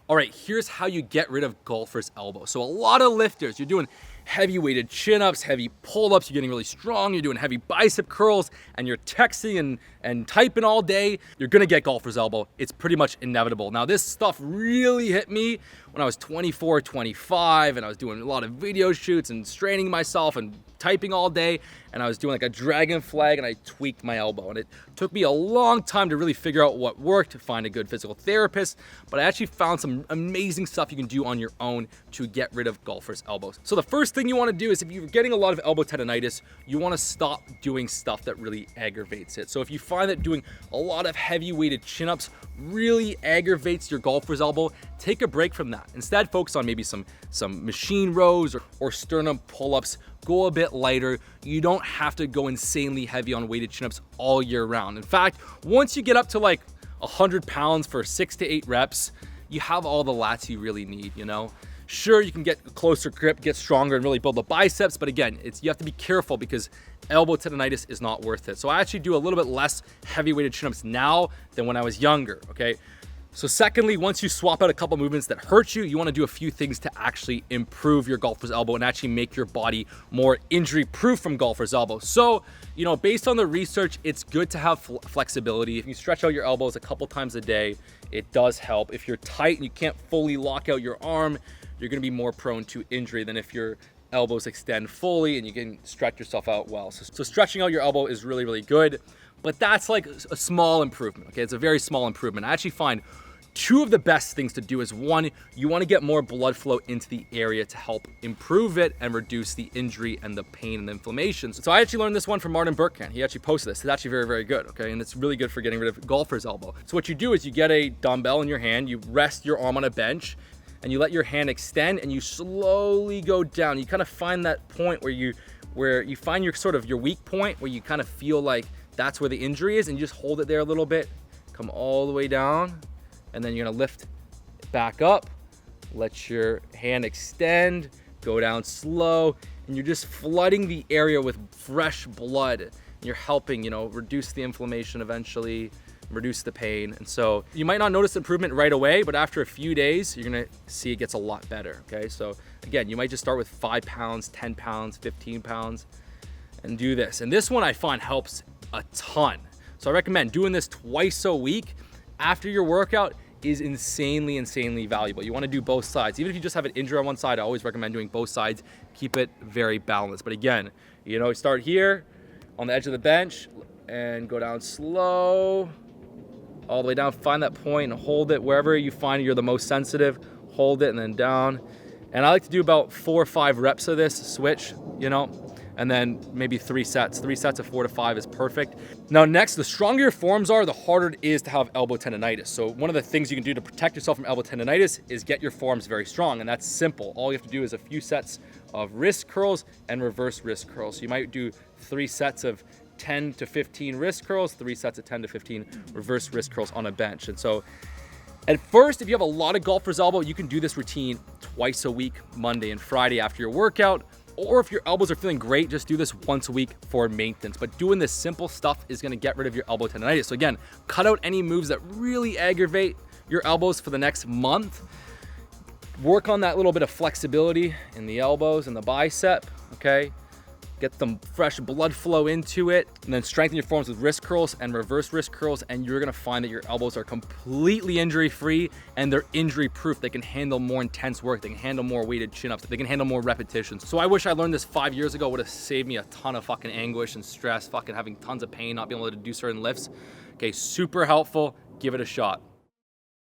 All right, here's how you get rid of golfer's elbow. So a lot of lifters, you're doing heavy weighted chin-ups, heavy pull-ups, you're getting really strong, you're doing heavy bicep curls, and you're texting and typing all day, you're gonna get golfer's elbow. It's pretty much inevitable. Now, this stuff really hit me when I was 24, 25, and I was doing a lot of video shoots and straining myself and typing all day, and I was doing like a dragon flag, and I tweaked my elbow. And it took me a long time to really figure out what worked, to find a good physical therapist, but I actually found some amazing stuff you can do on your own to get rid of golfer's elbows. So the first thing you wanna do is, if you're getting a lot of elbow tendonitis, you wanna stop doing stuff that really aggravates it. So if you find that doing a lot of heavy weighted chin-ups really aggravates your golfer's elbow, take a break from that. Instead, focus on maybe some machine rows or sternum pull-ups. Go a bit lighter. You don't have to go insanely heavy on weighted chin-ups all year round. In fact, once you get up to like 100 pounds for 6 to 8 reps, you have all the lats you really need, you know? Sure, you can get a closer grip, get stronger, and really build the biceps, but again, you have to be careful because elbow tendonitis is not worth it. So I actually do a little bit less heavy weighted chin-ups now than when I was younger, okay? So secondly, once you swap out a couple movements that hurt you, you wanna do a few things to actually improve your golfer's elbow and actually make your body more injury-proof from golfer's elbow. So, you know, based on the research, it's good to have flexibility. If you stretch out your elbows a couple times a day, it does help. If you're tight and you can't fully lock out your arm, you're gonna be more prone to injury than if your elbows extend fully and you can stretch yourself out well. So stretching out your elbow is really, really good, but that's like a small improvement, okay? It's a very small improvement. I actually find two of the best things to do is, one, you wanna get more blood flow into the area to help improve it and reduce the injury and the pain and the inflammation. So I actually learned this one from Martin Burkhan. He actually posted this. It's actually very, very good, okay? And it's really good for getting rid of golfer's elbow. So what you do is you get a dumbbell in your hand, you rest your arm on a bench, and you let your hand extend and you slowly go down. You kind of find that point where you find your sort of your weak point, where you kind of feel like that's where the injury is, and you just hold it there a little bit, come all the way down, and then you're gonna lift back up, let your hand extend, go down slow, and you're just flooding the area with fresh blood. And you're helping, you know, reduce the inflammation eventually, reduce the pain. And so you might not notice improvement right away, but after a few days, you're gonna see it gets a lot better, okay? So again, you might just start with 5 pounds, 10 pounds, 15 pounds, and do this. And this one I find helps a ton. So I recommend doing this twice a week after your workout is insanely, insanely valuable. You wanna do both sides. Even if you just have an injury on one side, I always recommend doing both sides. Keep it very balanced. But again, you know, start here on the edge of the bench and go down slow, all the way down. Find that point and hold it wherever you find you're the most sensitive. Hold it and then down. And I like to do about 4 or 5 reps of this switch, you know, and then maybe 3 sets. 3 sets of 4 to 5 is perfect. Now next, the stronger your forearms are, the harder it is to have elbow tendonitis. So one of the things you can do to protect yourself from elbow tendonitis is get your forearms very strong, and that's simple. All you have to do is a few sets of wrist curls and reverse wrist curls. So you might do 3 sets of 10 to 15 wrist curls, 3 sets of 10 to 15 reverse wrist curls on a bench. And so at first, if you have a lot of golfer's elbow, you can do this routine twice a week, Monday and Friday after your workout. Or if your elbows are feeling great, just do this once a week for maintenance. But doing this simple stuff is gonna get rid of your elbow tendonitis. So again, cut out any moves that really aggravate your elbows for the next month. Work on that little bit of flexibility in the elbows and the bicep, okay? Get some fresh blood flow into it, and then strengthen your forearms with wrist curls and reverse wrist curls, and you're gonna find that your elbows are completely injury-free and they're injury-proof. They can handle more intense work, they can handle more weighted chin-ups, they can handle more repetitions. So I wish I learned this 5 years ago. It would have saved me a ton of fucking anguish and stress, fucking having tons of pain, not being able to do certain lifts. Okay, super helpful. Give it a shot.